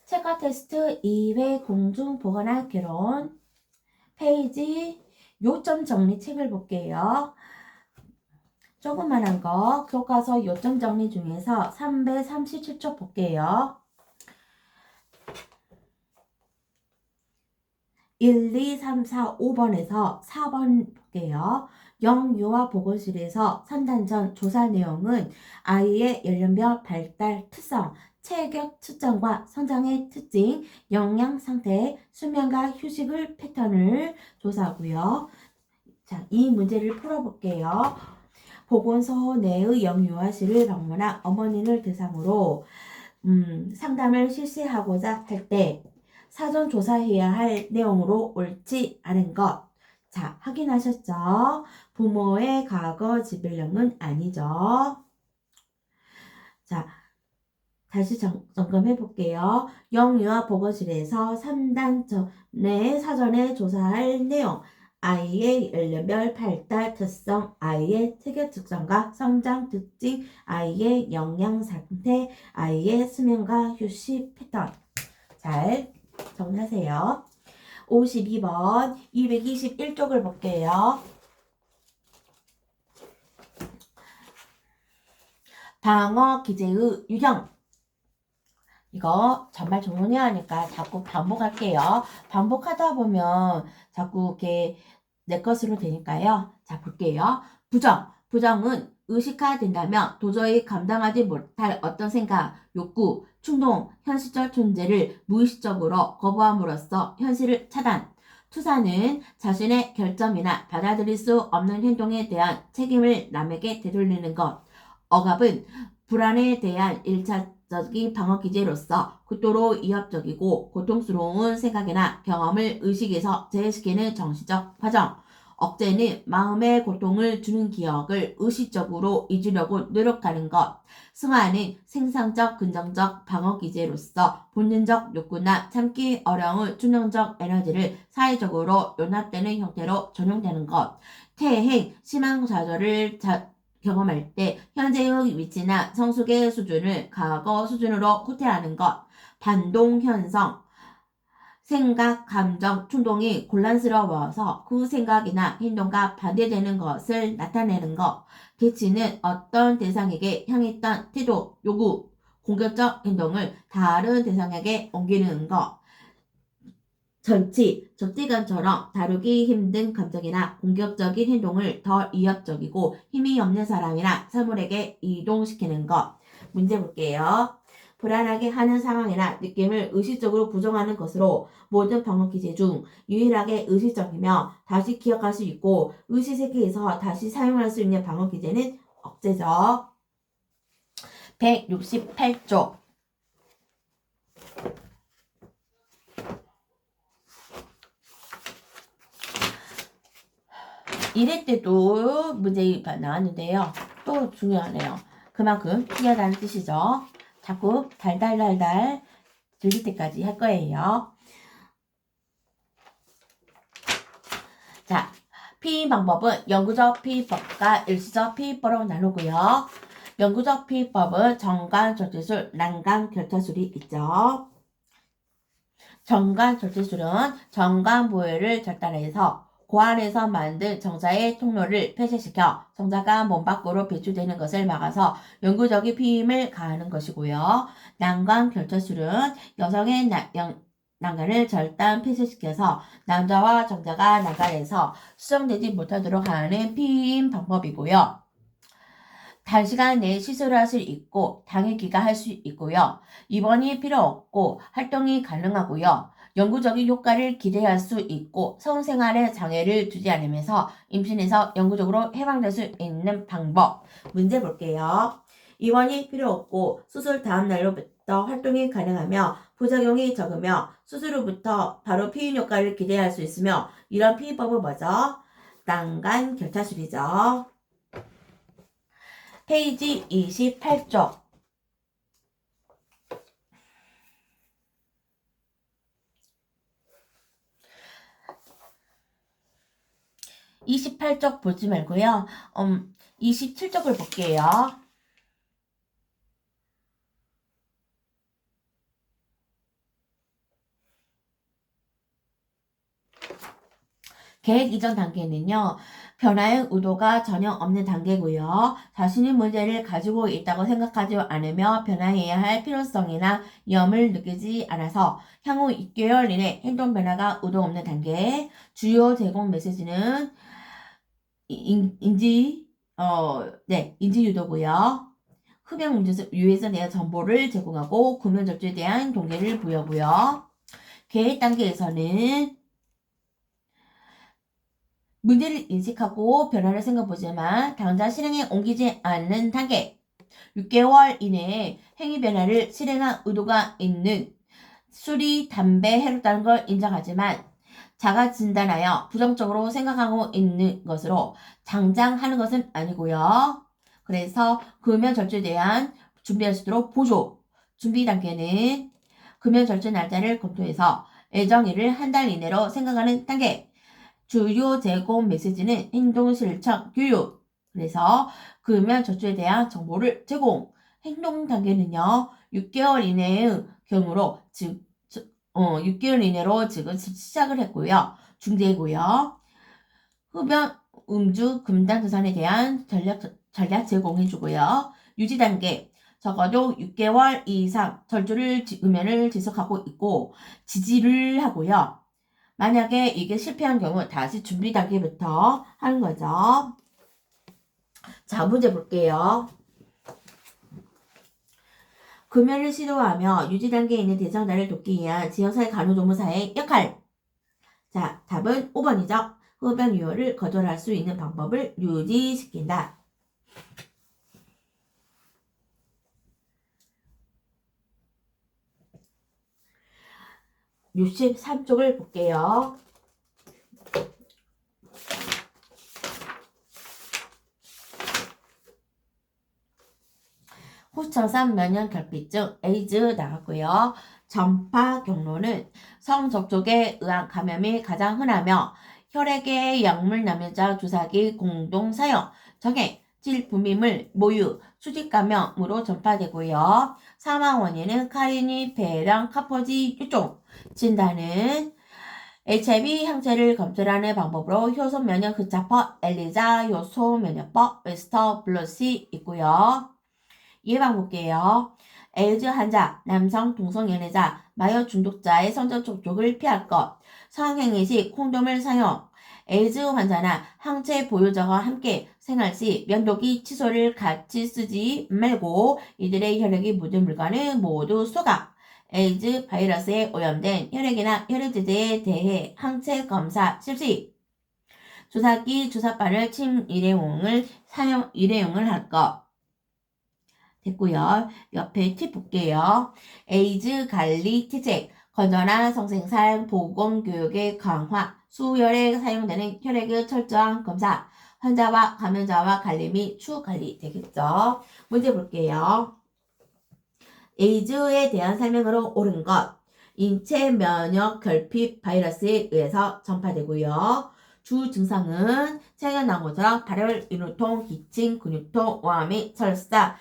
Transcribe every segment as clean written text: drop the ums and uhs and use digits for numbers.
체크 테스트 2회 공중 보거나 결혼 페이지 요점 정리 책을 볼게요. 조그만한 거 교과서 요점 정리 중에서 337쪽 볼게요. 1, 2, 3, 4, 5번에서 4번 볼게요. 영유아 보건실에서 산단 전 조사 내용은 아이의 연령별 발달 특성, 체격 측정과 성장의 특징, 영양 상태, 수면과 휴식을 패턴을 조사하고요. 자, 이 문제를 풀어볼게요. 보건소 내의 영유아실을 방문한 어머니를 대상으로 상담을 실시하고자 할 때 사전 조사해야 할 내용으로 옳지 않은 것. 자, 확인하셨죠? 부모의 과거 지불령은 아니죠. 자, 다시 점검해 볼게요. 영유아 보건실에서 3단 전에 사전에 조사할 내용. 아이의 연령별 발달 특성, 아이의 체격 특성과 성장 특징, 아이의 영양 상태, 아이의 수면과 휴식 패턴. 잘 정리하세요. 52번 221쪽을 볼게요. 방어 기제의 유형. 이거 정말 정리해야 하니까 자꾸 반복할게요. 반복하다 보면 자꾸 이렇게 내 것으로 되니까요. 자, 볼게요. 부정. 부정은 의식화된다면 도저히 감당하지 못할 어떤 생각, 욕구, 충동, 현실적 존재를 무의식적으로 거부함으로써 현실을 차단. 투사는 자신의 결점이나 받아들일 수 없는 행동에 대한 책임을 남에게 되돌리는 것. 억압은 불안에 대한 1차적인 방어 기제로서 극도로 위협적이고 고통스러운 생각이나 경험을 의식에서 제외시키는 정신적 과정. 억제는 마음의 고통을 주는 기억을 의식적으로 잊으려고 노력하는 것. 승화는 생산적 긍정적 방어 기제로서 본능적 욕구나 참기 어려운 충동적 에너지를 사회적으로 연합되는 형태로 전용되는 것. 퇴행, 심한 좌절을 경험할 때 현재의 위치나 성숙의 수준을 과거 수준으로 후퇴하는 것. 반동 현상. 생각, 감정, 충동이 곤란스러워서 그 생각이나 행동과 반대되는 것을 나타내는 것. 개치는 어떤 대상에게 향했던 태도, 요구, 공격적 행동을 다른 대상에게 옮기는 것. 전치, 적지감처럼 다루기 힘든 감정이나 공격적인 행동을 더 위협적이고 힘이 없는 사람이나 사물에게 이동시키는 것. 문제 볼게요. 불안하게 하는 상황이나 느낌을 의식적으로 부정하는 것으로 모든 방어 기제 중 유일하게 의식적이며 다시 기억할 수 있고 의식세계에서 다시 사용할 수 있는 방어 기제는 억제죠. 168쪽. 이럴 때도 문제가 나왔는데요. 또 중요하네요. 그만큼 피하다는 뜻이죠. 자꾸 달달달달 들릴 때까지 할 거예요. 자, 피임 방법은 영구적 피임법과 일시적 피임법으로 나누고요. 영구적 피임법은 정관 절제술, 난간 결차술이 있죠. 정관 절제술은 정관 부위를 절단해서 고안에서 만든 정자의 통로를 폐쇄시켜 정자가 몸 밖으로 배출되는 것을 막아서 영구적인 피임을 가하는 것이고요. 난관 결차술은 여성의 난간을 절단 폐쇄시켜서 남자와 정자가 난간에서 수정되지 못하도록 하는 피임 방법이고요. 단시간 내에 시술을 할 수 있고 당일 기가할 수 있고요. 입원이 필요 없고 활동이 가능하고요. 영구적인 효과를 기대할 수 있고 성생활에 장애를 주지 않으면서 임신에서 영구적으로 해방될 수 있는 방법. 문제 볼게요. 입원이 필요 없고 수술 다음 날로부터 활동이 가능하며 부작용이 적으며 수술 후부터 바로 피임 효과를 기대할 수 있으며 이런 피임법은 뭐죠? 난간 결차술이죠. 페이지 28쪽. 28쪽 보지 말고요. 27쪽을 볼게요. 계획 이전 단계는요, 변화의 의도가 전혀 없는 단계고요. 자신이 문제를 가지고 있다고 생각하지 않으며 변화해야 할 필요성이나 위험을 느끼지 않아서 향후 6개월 이내 행동 변화가 의도 없는 단계. 주요 제공 메시지는 인지 유도고요. 흡연 문제 유해에 대한 정보를 제공하고 금연 접수에 대한 동기를 부여고요. 계획 단계에서는 문제를 인식하고 변화를 생각보지만 당장 실행에 옮기지 않는 단계. 6개월 이내에 행위 변화를 실행한 의도가 있는 술이, 담배, 해롭다는 걸 인정하지만 자가 진단하여 부정적으로 생각하고 있는 것으로 당장 하는 것은 아니고요. 그래서 금연 절주에 대한 준비할 수 있도록 보조. 준비 단계는 금연 절주 날짜를 검토해서 예정일을 한 달 이내로 생각하는 단계. 주요 제공 메시지는 행동 실천 교육. 그래서 금연 절주에 대한 정보를 제공. 행동 단계는요. 6개월 이내의 경우로 6개월 이내로 지금 시작을 했고요. 중재고요. 흡연, 음주, 금단 두산에 대한 전략 제공해주고요. 유지 단계. 적어도 6개월 이상 음연을 지속하고 있고 지지를 하고요. 만약에 이게 실패한 경우 다시 준비 단계부터 하는 거죠. 자, 문제 볼게요. 금연을 시도하며 유지 단계에 있는 대상자를 돕기 위한 지역사회 간호조무사의 역할. 자, 답은 5번이죠. 흡연 유효를 거절할 수 있는 방법을 유지시킨다. 63쪽을 볼게요. 호청산 면역결핍증 에이즈 나왔고요. 전파 경로는 성접촉에 의한 감염이 가장 흔하며 혈액의 약물 남용자 주사기 공동 사용, 정액, 질분비물 모유, 수직 감염으로 전파되고요. 사망 원인은 카리니, 배랑, 카포지 유종. 진단은 HIV 항체를 검출하는 방법으로 효소 면역 흡착법, 엘리자 효소 면역법, 웨스터 블러시 있고요. 예방 볼게요. 에이즈 환자, 남성 동성 연애자, 마약 중독자의 성적 접촉을 피할 것, 성행위 시 콘돔을 사용, 에이즈 환자나 항체 보유자와 함께 생활 시 면도기, 칫솔을 같이 쓰지 말고 이들의 혈액이 묻은 물건은 모두 소각, 에이즈 바이러스에 오염된 혈액이나 혈액제제에 대해 항체 검사 실시, 주사기, 주사바를 침 일회용을 할 것. 됐고요. 옆에 팁 볼게요. 에이즈 관리 팁책, 건전한 성생살 보건교육의 강화, 수혈에 사용되는 혈액의 철저한 검사, 환자와 감염자와 관리 및 추후 관리 되겠죠. 문제 볼게요. 에이즈에 대한 설명으로 옳은 것, 인체 면역 결핍 바이러스에 의해서 전파되고요. 주 증상은 최근 나온 것처럼 발열, 인후통, 기침, 근육통, 오한 및 설사,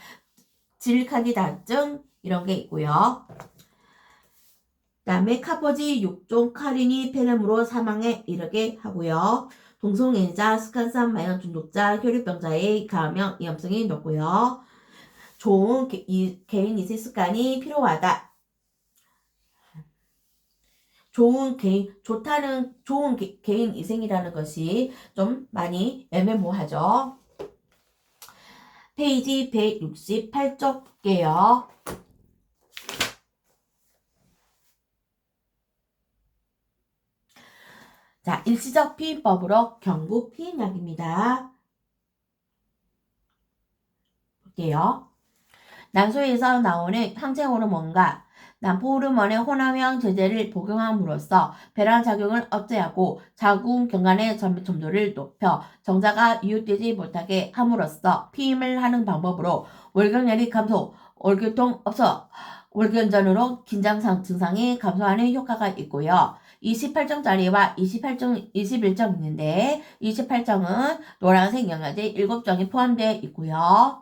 질칸디다증 이런 게 있고요. 그 다음에 카포지 6종 카리니 폐렴으로 사망에 이르게 하고요. 동성애자, 스칸산 마약 중독자, 혈류병자의 감염 위험성이 높고요. 좋은 개인 이식 습관이 필요하다. 좋은 개인 위생이라는 것이 좀 많이 애매모호하죠. 페이지 168쪽 볼게요. 자, 일시적 피임법으로 경구 피임약입니다. 볼게요. 난소에서 나오는 항체 호르몬과 난포 호르몬의 혼합형 제제를 복용함으로써 배란 작용을 억제하고 자궁 경관의 점도를 높여 정자가 이웃되지 못하게 함으로써 피임을 하는 방법으로 월경열이 감소, 월교통 없어, 월견전으로 긴장 증상이 감소하는 효과가 있고요. 28정짜리와 21정 있는데 28정은 노란색 영양제 7정이 포함되어 있고요.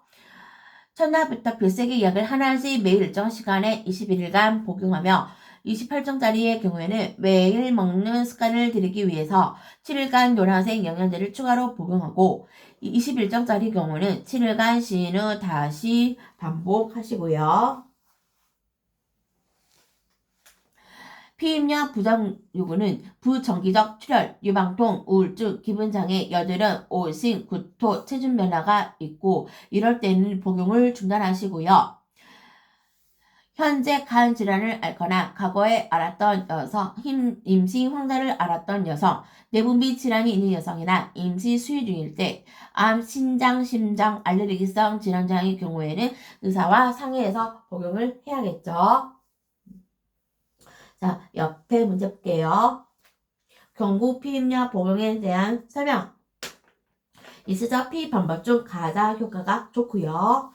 첫날부터 필수기 약을 하나씩 매일 일정 시간에 21일간 복용하며 28점짜리의 경우에는 매일 먹는 습관을 들이기 위해서 7일간 노란색 영양제를 추가로 복용하고 21점짜리 경우는 7일간 시인 후 다시 반복하시고요. 피임약 부정 요구는 부정기적 출혈, 유방통, 우울증, 기분장애, 여드름, 오심, 구토, 체중 변화가 있고 이럴 때는 복용을 중단하시고요. 현재 간 질환을 앓거나 과거에 앓았던 여성, 임시 황달을 앓았던 여성, 내분비 질환이 있는 여성이나 임시 수유 중일 때, 암, 신장, 심장, 알레르기성 질환장의 경우에는 의사와 상의해서 복용을 해야겠죠. 자, 옆에 문제 볼게요. 경구 피임약 복용에 대한 설명. 이스저 피 방법 중 가장 효과가 좋고요.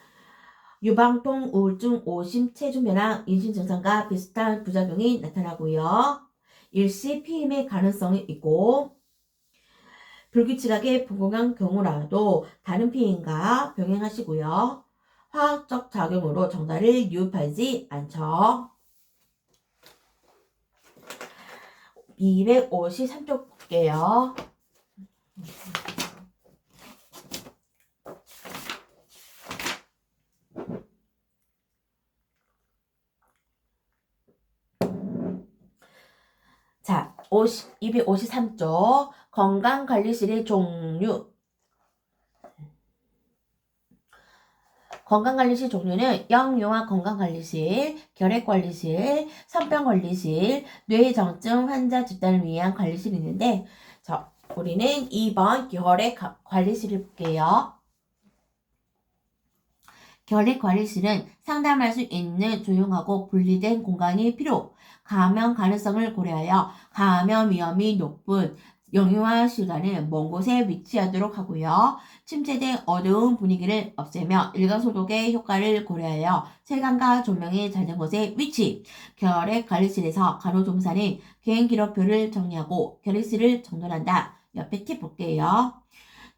유방통, 우울증, 오심, 체중 변화, 임신 증상과 비슷한 부작용이 나타나고요. 일시 피임의 가능성이 있고 불규칙하게 복용한 경우라도 다른 피임과 병행하시고요. 화학적 작용으로 정자를 유입하지 않죠. 253쪽 볼게요. 자, 253쪽 건강관리실의 종류. 건강관리실 종류는 영유아 건강관리실, 결핵관리실, 선병관리실, 뇌정증 환자 집단을 위한 관리실이 있는데 자, 우리는 2번 결핵관리실을 볼게요. 결핵관리실은 상담할 수 있는 조용하고 분리된 공간이 필요, 감염 가능성을 고려하여 감염 위험이 높은 영유아 시간을 먼 곳에 위치하도록 하고요. 침체된 어두운 분위기를 없애며 일광소독의 효과를 고려하여 채광과 조명이 잘 된 곳에 위치. 결핵관리실에서 간호조무사는 개인기록표를 정리하고 결핵실을 정돈한다. 옆에 팁 볼게요.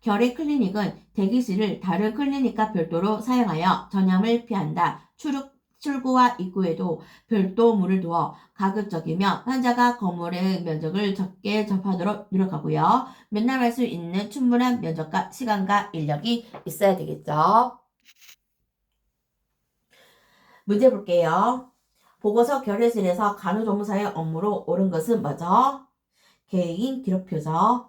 결핵 클리닉은 대기실을 다른 클리닉과 별도로 사용하여 전염을 피한다. 출구와 입구에도 별도 문을 두어 가급적이면 환자가 건물의 면적을 적게 접하도록 노력하고요. 맨날 할 수 있는 충분한 면적과 시간과 인력이 있어야 되겠죠. 문제 볼게요. 보고서 결핵실에서 간호조무사의 업무로 옳은 것은 뭐죠? 개인 기록표죠.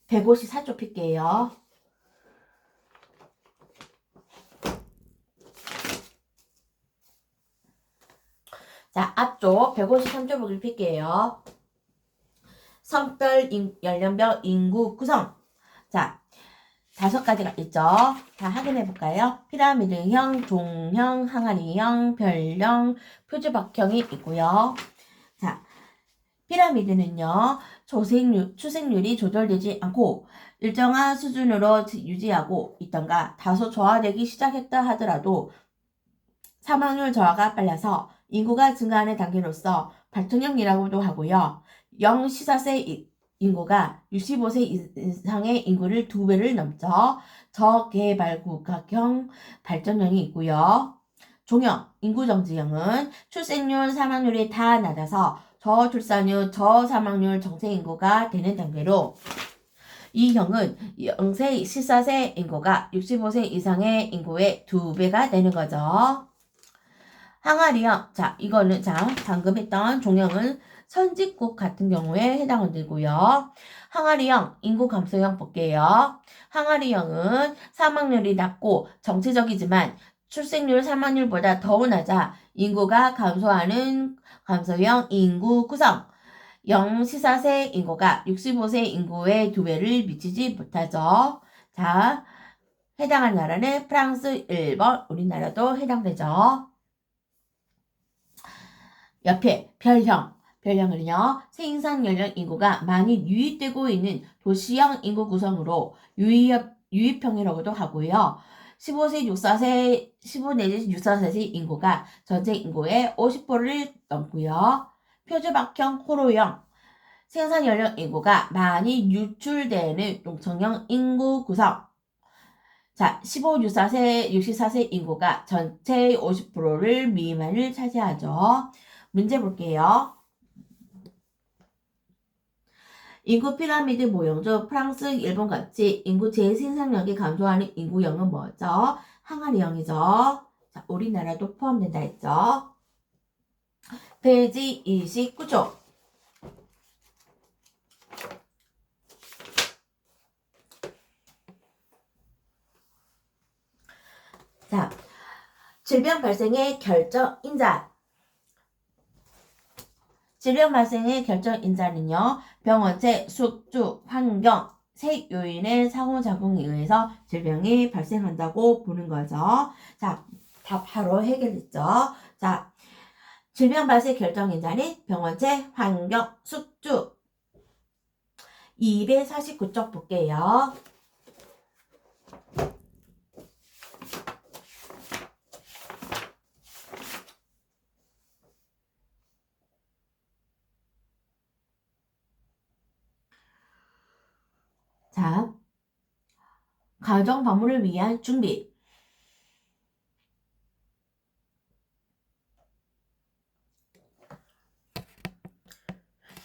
154쪽 필게요. 자, 앞쪽 153쪽을 필게요. 성별, 연령별, 인구 구성. 자, 5가지가 있죠. 다 확인해 볼까요? 피라미드형, 종형, 항아리형, 별형, 표주박형이 있고요. 자, 피라미드는요, 추생률이 조절되지 않고 일정한 수준으로 유지하고 있던가 다소 저하되기 시작했다 하더라도 사망률 저하가 빨라서 인구가 증가하는 단계로서 발전형이라고도 하고요. 0-14세 인구가 65세 이상의 인구를 2배를 넘죠. 저개발국가형 발전형이 있고요. 종형, 인구정지형은 출생률, 사망률이 다 낮아서 저출산율, 저사망률 정체인구가 되는 단계로 이 형은 0세, 14세 인구가 65세 이상의 인구의 2배가 되는 거죠. 항아리형, 자, 이거는, 자, 방금 했던 종형은 선진국 같은 경우에 해당되고요. 항아리형, 인구 감소형 볼게요. 항아리형은 사망률이 낮고 정체적이지만 출생률 사망률보다 더 낮아 인구가 감소하는 감소형 인구 구성. 0-14세 인구가 65세 인구의 2배를 미치지 못하죠. 자, 해당하는 나라는 프랑스, 일본, 우리나라도 해당되죠. 옆에 별형. 별형은요, 생산 연령 인구가 많이 유입되고 있는 도시형 인구 구성으로 유입형이라고도 하고요. 15 내지 64세 인구가 전체 인구의 50%를 넘고요. 표주박형 호로형. 생산 연령 인구가 많이 유출되는 농촌형 인구 구성. 자, 15, 64세 인구가 전체의 50%를 미만을 차지하죠. 문제 볼게요. 인구 피라미드 모형 중 프랑스, 일본 같이 인구 재생산력이 감소하는 인구형은 뭐죠? 항아리형이죠. 자, 우리나라도 포함된다 했죠. 페이지 29쪽. 자, 질병 발생의 결정인자. 질병 발생의 결정인자는요, 병원체, 숙주, 환경, 세 요인의 상호작용에 의해서 질병이 발생한다고 보는 거죠. 자, 다 바로 해결됐죠. 자, 질병 발생 결정인자는 병원체, 환경, 숙주. 249쪽 볼게요. 자, 가정 방문을 위한 준비.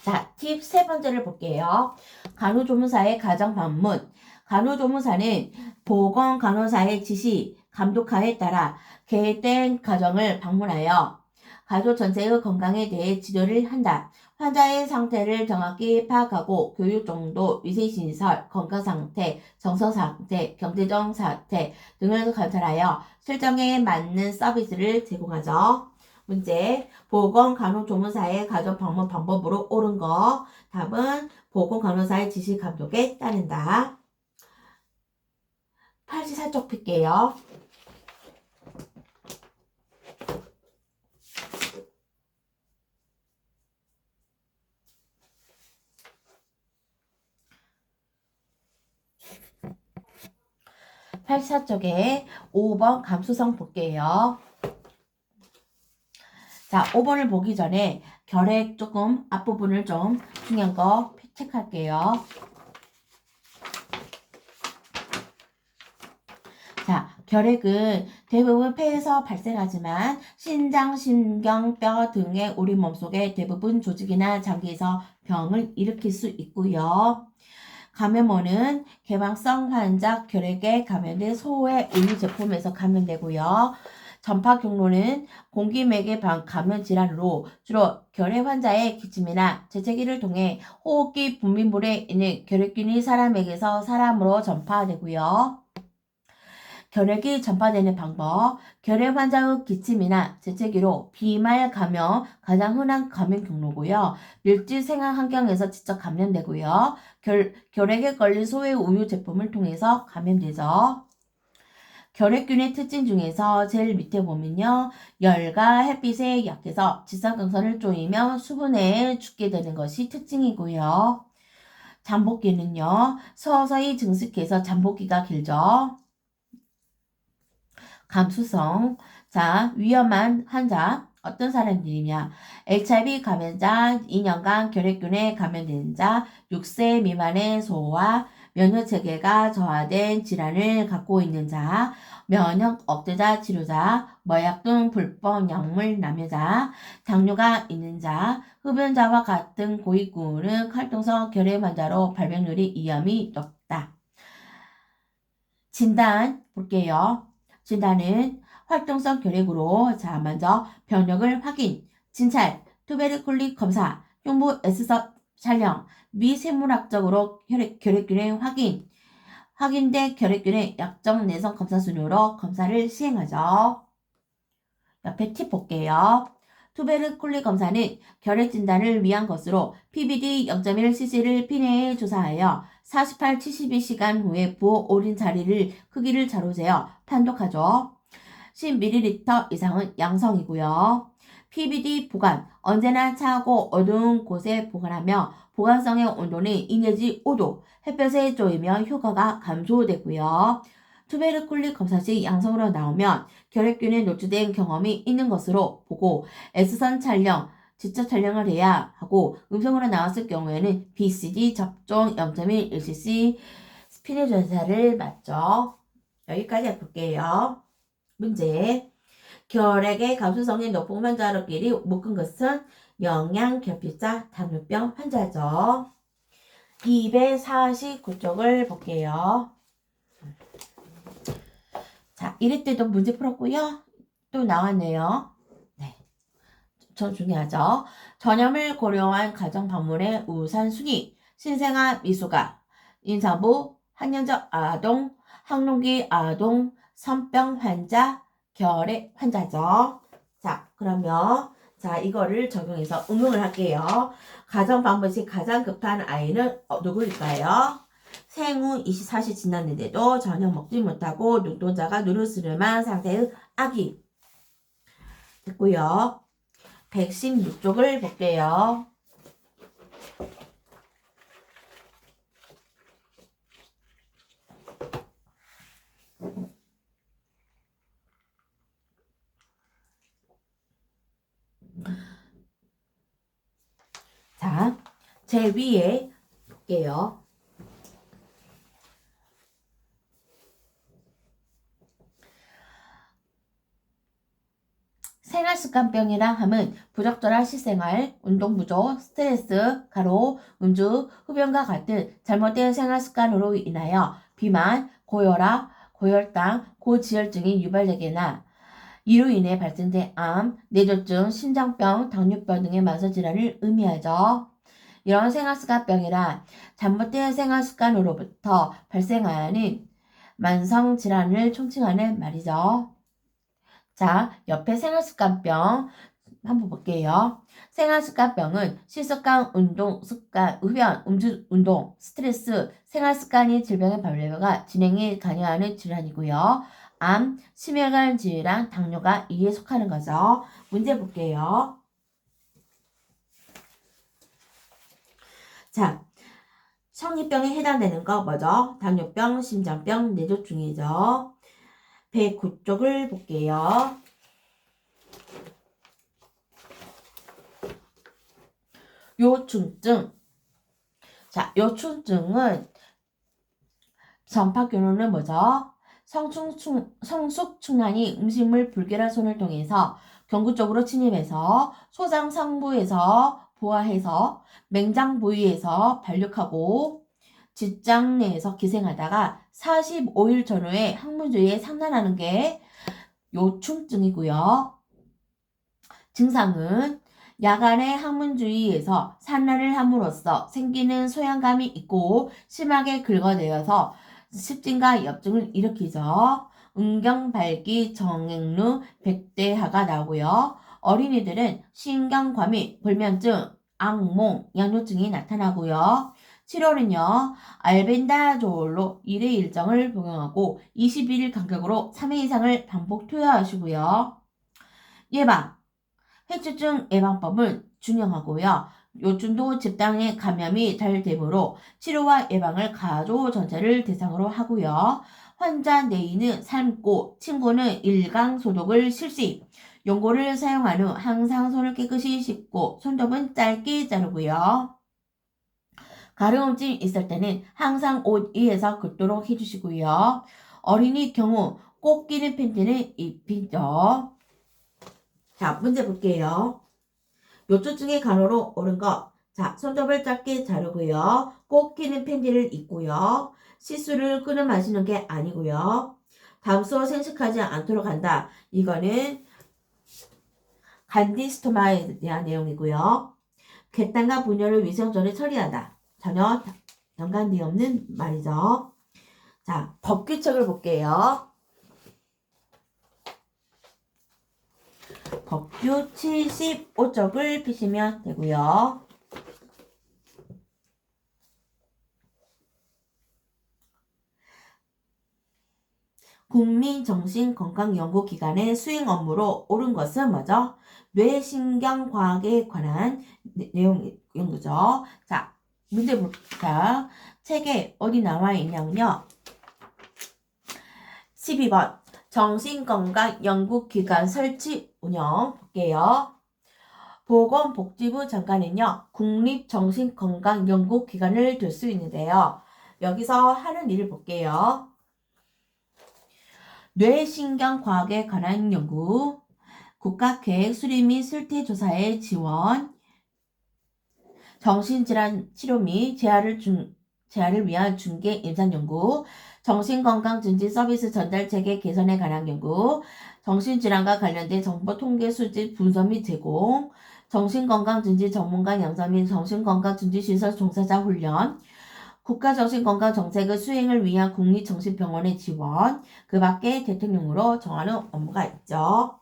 자, 팁 세 번째를 볼게요. 간호조무사의 가정 방문. 간호조무사는 보건 간호사의 지시, 감독하에 따라 계획된 가정을 방문하여 가족 전체의 건강에 대해 지도를 한다. 환자의 상태를 정확히 파악하고 교육 정도, 위생시설, 건강상태, 정서상태, 경제적 상태 등을 관찰하여 실정에 맞는 서비스를 제공하죠. 문제. 보건간호조무사의 가정 방문 방법으로 옳은 거. 답은 보건간호사의 지시 감독에 따른다. 84쪽 필게요. (84쪽에) 5번 감수성 볼게요. 자, 5번을 보기 전에 결핵 조금 앞부분을 좀 중요한 거 체크할게요. 자, 결핵은 대부분 폐에서 발생하지만 신장, 신경, 뼈 등의 우리 몸속의 대부분 조직이나 장기에서 병을 일으킬 수 있고요. 감염원은 개방성 환자 결핵에 감염된 소의 우유 제품에서 감염되고요. 전파 경로는 공기맥의 감염 질환으로 주로 결핵 환자의 기침이나 재채기를 통해 호흡기 분비물에 있는 결핵균이 사람에게서 사람으로 전파되고요. 결핵이 전파되는 방법. 결핵 환자의 기침이나 재채기로 비말 감염 가장 흔한 감염 경로고요. 밀집 생활 환경에서 직접 감염되고요. 결핵에 걸린 소의 우유 제품을 통해서 감염되죠. 결핵균의 특징 중에서 제일 밑에 보면요. 열과 햇빛에 약해서 지상광선을 쪼이며 수분에 죽게 되는 것이 특징이고요. 잠복기는요. 서서히 증식해서 잠복기가 길죠. 감수성. 자, 위험한 환자. 어떤 사람들이냐. HIV 감염자, 2년간 결핵균에 감염된 자, 6세 미만의 소와 면역체계가 저하된 질환을 갖고 있는 자, 면역 억제자 치료자, 마약 등 불법 약물 남용자, 당뇨가 있는 자, 흡연자와 같은 고위급은 활동성 결핵 환자로 발병률이 위험이 높다. 진단 볼게요. 진단은 활동성 결핵으로 자 먼저 병력을 확인, 진찰, 투베르클린 검사, 흉부 S석 촬영, 미생물학적으로 결핵균의 확인된 결핵균의 약정 내성 검사 순으로 검사를 시행하죠. 옆에 팁 볼게요. 투베르클린 검사는 결핵 진단을 위한 것으로 PBD 0.1cc를 피내에 조사하여 48, 72시간 후에 부어 오린 자리를 크기를 자로 재어 판독하죠. 10ml 이상은 양성이고요. PBD 보관, 언제나 차고 어두운 곳에 보관하며 보관성의 온도는 2 내지 5도, 햇볕에 쪼이면 효과가 감소되고요. 투베르클린 검사 시 양성으로 나오면 결핵균에 노출된 경험이 있는 것으로 보고 S선 촬영, 지적 촬영을 해야 하고 음성으로 나왔을 경우에는 BCG 접종 0.1cc 스피드 조사를 맞죠. 여기까지 해볼게요. 문제. 결핵의 감수성이 높은 환자들끼리 묶은 것은 영양결핍자 당뇨병 환자죠. 249쪽을 볼게요. 자, 이럴 때도 문제 풀었고요. 또 나왔네요. 네, 저 중요하죠. 전염을 고려한 가정 방문의 우선순위, 신생아 미숙아, 임산부, 학년적 아동, 항농기 아동, 선병 환자, 결핵 환자죠. 자, 그러면 자, 이거를 적용해서 응용을 할게요. 가정 방문 시 가장 급한 아이는 누구일까요? 생후 24시 지났는데도 전혀 먹지 못하고 눈동자가 누르스름한 상태의 아기. 됐고요. 116쪽을 볼게요. 자, 제 위에 볼게요. 생활습관병이라 함은 부적절한 식생활, 운동 부족, 스트레스, 가로, 음주, 흡연과 같은 잘못된 생활습관으로 인하여 비만, 고혈압, 고혈당, 고지혈증이 유발되거나 이로 인해 발생된 암, 뇌졸중, 심장병, 당뇨병 등의 만성질환을 의미하죠. 이런 생활습관병이란 잘못된 생활습관으로부터 발생하는 만성질환을 총칭하는 말이죠. 자, 옆에 생활습관병 한번 볼게요. 생활습관병은 식습관, 운동, 습관, 흡연, 음주, 운동, 스트레스, 생활습관이 질병의 발병과 진행에 관여하는 질환이고요. 암, 심혈관 질환, 당뇨가 이에 속하는 거죠. 문제 볼게요. 자, 성인병에 해당되는 거 뭐죠? 당뇨병, 심장병, 뇌졸중이죠. 109쪽을 볼게요. 요충증. 자, 요충증은 전파균은 뭐죠? 성숙충란이 음식물 불결한 손을 통해서 경구 쪽으로 침입해서 소장 상부에서 부화해서 맹장 부위에서 발육하고 직장 내에서 기생하다가 45일 전후에 항문 주위에 산란하는 게 요충증이고요. 증상은 야간에 항문 주위에서 산란을 함으로써 생기는 소양감이 있고 심하게 긁어내어서 습진과 염증을 일으키죠. 음경발기, 정액루, 백대하가 나오고요. 어린이들은 신경과민, 불면증, 악몽, 양요증이 나타나고요. 치료는요. 알벤다조올로 1회 일정을 복용하고 21일 간격으로 3회 이상을 반복 투여하시고요. 예방, 해초증 예방법은 준용하고요. 요즘도 집단의 감염이 잘 되므로 치료와 예방을 가족 전체를 대상으로 하고요. 환자 내인은 삶고 친구는 일강 소독을 실시. 용고를 사용한 후 항상 손을 깨끗이 씻고 손톱은 짧게 자르고요. 가려움증 있을 때는 항상 옷 위에서 긋도록 해주시고요. 어린이 경우 꼭 끼는 팬티는 입히죠. 자, 문제 볼게요. 요초증의 간호로 옳은 것. 자, 손톱을 짧게 자르고요. 꼭 끼는 팬티를 입고요. 시술을 끓여 마시는 게 아니고요. 담소 생식하지 않도록 한다. 이거는 간디스토마에 대한 내용이고요. 객단과 분열을 위생적으로 처리한다. 전혀 연관되어 없는 말이죠. 자, 법규칙을 볼게요. 법규 75쪽을 피시면 되고요. 국민정신건강연구기관의 수행 업무로 옳은 것은 뭐죠? 뇌신경과학에 관한 내용 연구죠. 자, 문제 볼게요. 책에 어디 나와 있냐면요. 12번 정신건강연구기관 설치 운영 볼게요. 보건복지부 장관은요. 국립정신건강연구기관을 둘 수 있는데요. 여기서 하는 일을 볼게요. 뇌신경과학에 관한 연구, 국가계획 수립 및 실태조사의 지원, 정신질환 치료 및 재활을 위한 중개 임상 연구, 정신건강 증진 서비스 전달체계 개선에 관한 연구, 정신질환과 관련된 정보 통계 수집 분석 및 제공, 정신건강 증진 전문가 양성 및 정신건강 증진시설 종사자 훈련, 국가정신건강 정책의 수행을 위한 국립정신병원의 지원, 그 밖에 대통령으로 정하는 업무가 있죠.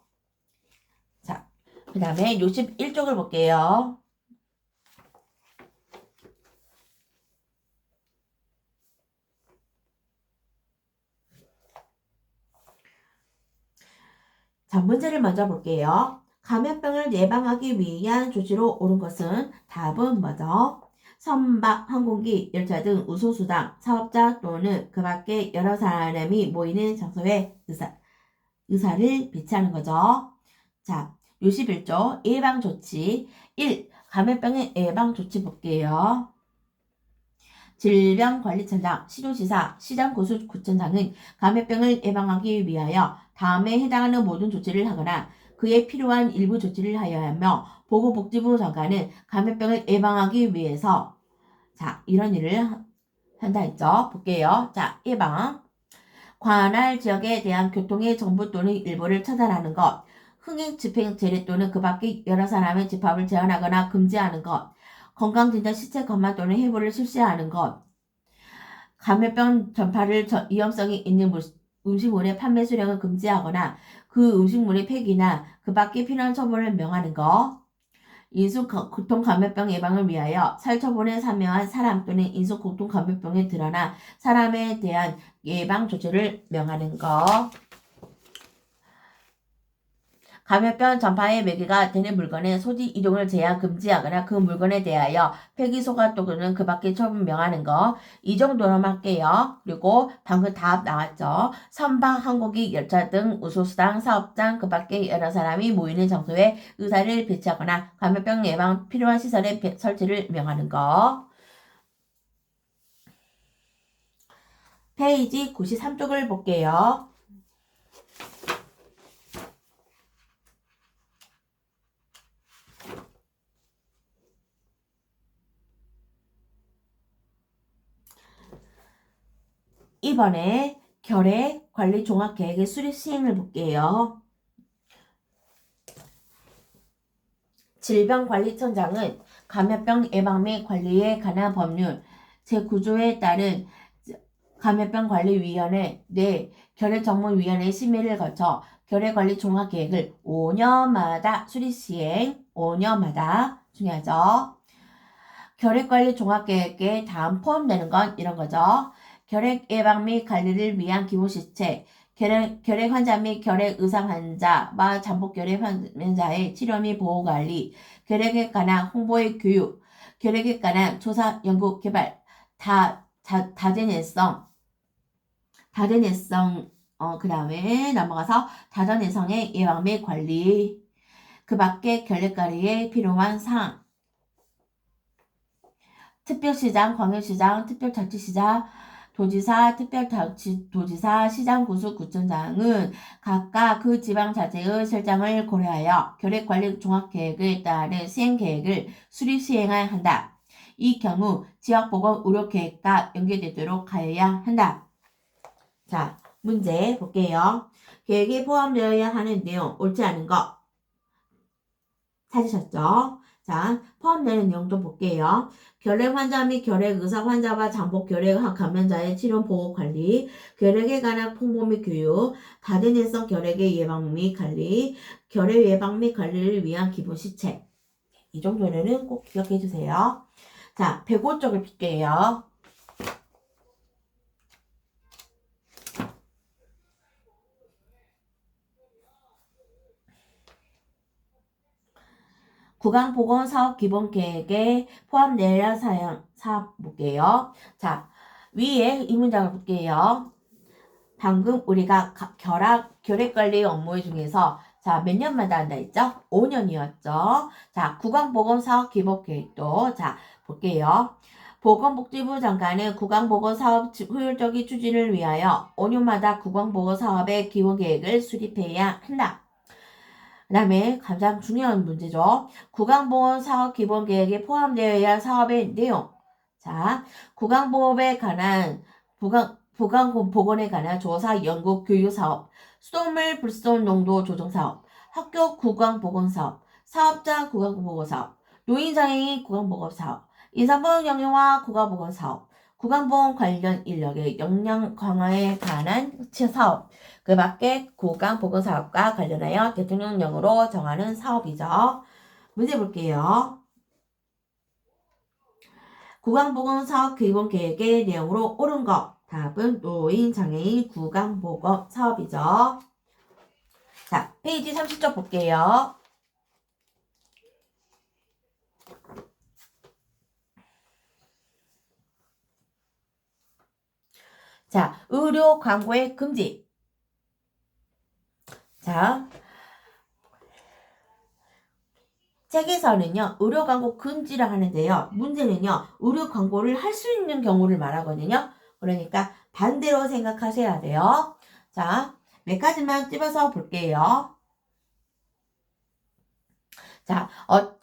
자, 그 다음에 61쪽을 볼게요. 자, 문제를 먼저 볼게요. 감염병을 예방하기 위한 조치로 옳은 것은 답은 뭐죠? 선박, 항공기, 열차 등 우소수당, 사업자 또는 그 밖에 여러 사람이 모이는 장소에 의사를 배치하는 거죠. 자, 61조 예방조치 1. 감염병의 예방조치 볼게요. 질병관리청장, 시도지사, 시장구청장은 감염병을 예방하기 위하여 다음에 해당하는 모든 조치를 하거나 그에 필요한 일부 조치를 하여야 하며 보건복지부 장관은 감염병을 예방하기 위해서 자 이런 일을 한다 했죠. 볼게요. 자, 예방. 관할 지역에 대한 교통의 정보 또는 일부를 차단하는 것, 흥행 집행 제례 또는 그 밖의 여러 사람의 집합을 제한하거나 금지하는 것, 건강진단 시체 검안 또는 해부를 실시하는 것, 감염병 전파를 위험성이 있는 음식물의 판매 수령을 금지하거나 그 음식물의 폐기나 그 밖의 필요한 처분을 명하는 것, 인수교통감염병 예방을 위하여 살처분에 참여한 사람 또는 인수교통감염병에 드러난 사람에 대한 예방 조치를 명하는 것. 감염병 전파의 매개가 되는 물건의 소지 이동을 제한 금지하거나 그 물건에 대하여 폐기 소각 또는 그 밖에 처분 명하는 거. 이 정도로만 할게요. 그리고 방금 답 나왔죠. 선박, 항공기, 열차 등 우소수당, 사업장 그 밖에 여러 사람이 모이는 장소에 의사를 배치하거나 감염병 예방 필요한 시설의 설치를 명하는 거. 페이지 93쪽을 볼게요. 이번에 결핵 관리 종합 계획의 수립 시행을 볼게요. 질병관리청장은 감염병 예방 및 관리에 관한 법률 제9조에 따른 감염병관리위원회 내 결핵전문위원회 심의를 거쳐 결핵관리 종합계획을 5년마다 수립 시행, 5년마다 중요하죠. 결핵관리 종합계획에 다음 포함되는 건 이런 거죠. 결핵 예방 및 관리를 위한 기본시책, 결핵 환자 및 결핵 의상 환자와 잠복 결핵 환자의 치료 및 보호 관리, 결핵에 관한 홍보의 교육, 결핵에 관한 조사, 연구, 개발, 다재내성, 그 다음에 넘어가서 다전내성의 예방 및 관리, 그 밖에 결핵 관리에 필요한 사항, 특별시장, 광역시장, 특별자치시장, 도지사, 특별자치도지사, 시장구수구청장은 각각 그 지방자치의 실정을 고려하여 결핵관리 종합계획에 따른 시행계획을 수립 시행해야 한다. 이 경우 지역보건의료계획과 연계되도록 하여야 한다. 자, 문제 볼게요. 계획에 포함되어야 하는 내용 옳지 않은 거 찾으셨죠? 자, 포함되는 내용 좀 볼게요. 결핵 환자 및 결핵 의사 환자와 잠복 결핵 감염자의 치료 보호 관리, 결핵에 관한 홍보 및 교육, 다대내성 결핵의 예방 및 관리, 결핵 예방 및 관리를 위한 기본 시책. 이 정도는 꼭 기억해 주세요. 자, 105쪽을 볼게요. 구강보건사업기본계획에 포함되어야 사업 볼게요. 자, 위에 이 문장을 볼게요. 방금 우리가 결핵관리 업무 중에서 자, 몇 년마다 한다 했죠? 5년이었죠. 자, 구강보건사업기본계획도 자, 볼게요. 보건복지부 장관은 구강보건사업 효율적인 추진을 위하여 5년마다 구강보건사업의 기본계획을 수립해야 한다. 그 다음에 가장 중요한 문제죠. 구강보건사업 기본계획에 포함되어야 할 사업의 내용. 자, 구강보건에 관한 보건에 관한 조사, 연구, 교육 사업, 수돗물 불순 농도 조정 사업, 학교 구강보건사업, 사업자 구강보건사업, 노인장애인 구강보건사업, 인사보험 영유아 구강보건사업, 구강보건 관련 인력의 역량 강화에 관한 사업, 그 밖에 구강보건사업과 관련하여 대통령령으로 정하는 사업이죠. 문제 볼게요. 구강보건사업 기본계획의 내용으로 옳은 것. 답은 노인장애인 구강보건 사업이죠. 자, 페이지 30쪽 볼게요. 자, 의료 광고의 금지. 자, 책에서는요, 의료 광고 금지를 하는데요. 문제는요, 의료 광고를 할 수 있는 경우를 말하거든요. 그러니까 반대로 생각하셔야 돼요. 자, 몇 가지만 집어서 볼게요. 자,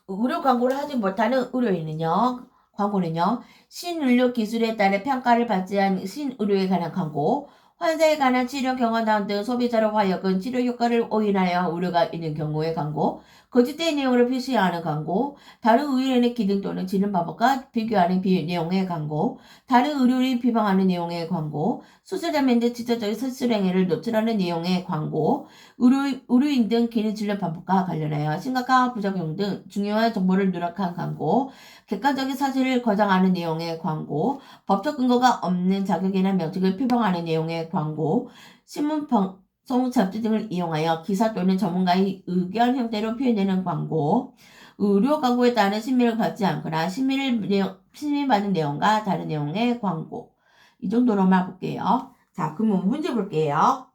의료 광고를 하지 못하는 의료인은요, 광고는요, 신의료 기술에 따라 평가를 받지 않은 신의료에 관한 광고, 환자에 관한 치료 경험 등 소비자로 하여금 치료 효과를 오인하여 우려가 있는 경우의 광고, 거짓된 내용을 표시하는 광고, 다른 의료인의 기능 또는 지능 방법과 비교하는 내용의 광고, 다른 의료인이 비방하는 내용의 광고, 수술자 멘트 지적적인 수술행위를 노출하는 내용의 광고, 의료인 등 기능 진료 방법과 관련하여 심각한 부작용 등 중요한 정보를 누락한 광고, 객관적인 사실을 과장하는 내용의 광고, 법적 근거가 없는 자격이나 명칭을 표방하는 내용의 광고, 신문 방송 잡지 등을 이용하여 기사 또는 전문가의 의견 형태로 표현되는 광고, 의료 광고에 따른 심의를 받지 않거나 심의받은 내용과 다른 내용의 광고. 이 정도로만 볼게요. 자, 그럼 문제 볼게요.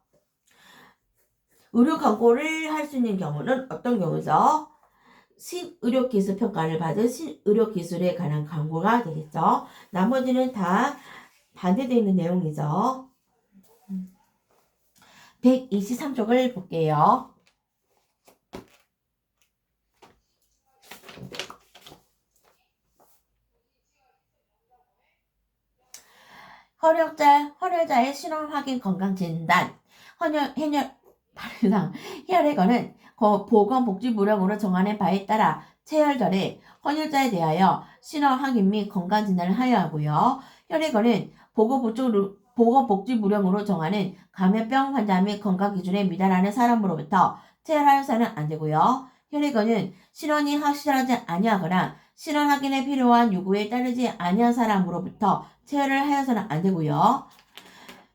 의료 광고를 할 수 있는 경우는 어떤 경우죠? 신의료기술 평가를 받은 신의료기술에 관한 광고가 되겠죠. 나머지는 다 반대되어 있는 내용이죠. 123쪽을 볼게요. 헌혈자의 신원 확인 건강 진단, 혈액원은 보건복지부령으로 정하는 바에 따라 체열 전에 헌혈자에 대하여 신원 확인 및 건강 진단을 하여야 하고요. 혈액원은 보건복지부령으로 정하는 감염병 환자 및 건강 기준에 미달하는 사람으로부터 체열하여서는 안 되고요. 혈액원은 신원이 확실하지 아니하거나 신원 확인에 필요한 요구에 따르지 아니한 사람으로부터 체열을 하여서는 안 되고요.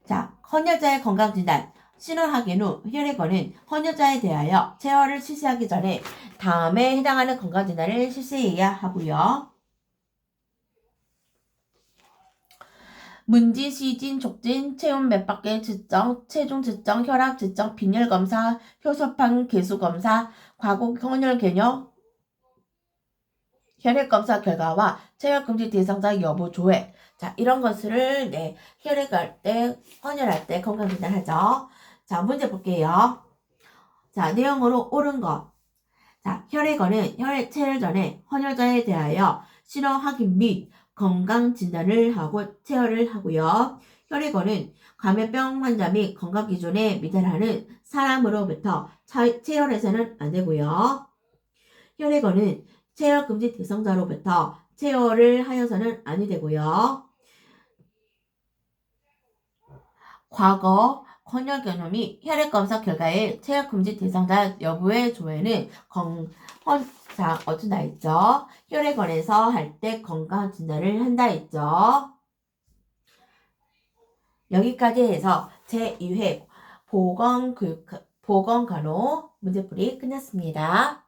자, 헌혈자의 건강 진단. 신원 확인 후 혈액원은 헌혈자에 대하여 체열을 실시하기 전에 다음에 해당하는 건강진단을 실시해야 하고요. 문진, 시진, 촉진, 체온 맥박계 측정, 체중 측정, 혈압 측정, 빈혈 검사, 효소판 개수 검사, 과거 헌혈 개념, 혈액 검사 결과와 체열 금지 대상자 여부 조회. 자, 이런 것을 혈액할 때, 헌혈할 때 건강진단 하죠. 자, 문제 볼게요. 자, 내용으로 옳은 것. 자, 혈액원은 체열 전에 헌혈자에 대하여 신원 확인 및 건강 진단을 하고 체열을 하고요. 혈액원은 감염병 환자 및 건강 기준에 미달하는 사람으로부터 체열해서는 안 되고요. 혈액원은 체열 금지 대상자로부터 체열을 하여서는 아니 되고요. 과거 헌혈 경험이 혈액 검사 결과에 체열 금지 대상자 여부의 조회는 어쩐다 했죠. 혈액원에서 할 때 건강 진단을 한다 했죠. 여기까지 해서 제2회 보건간호 문제풀이 끝났습니다.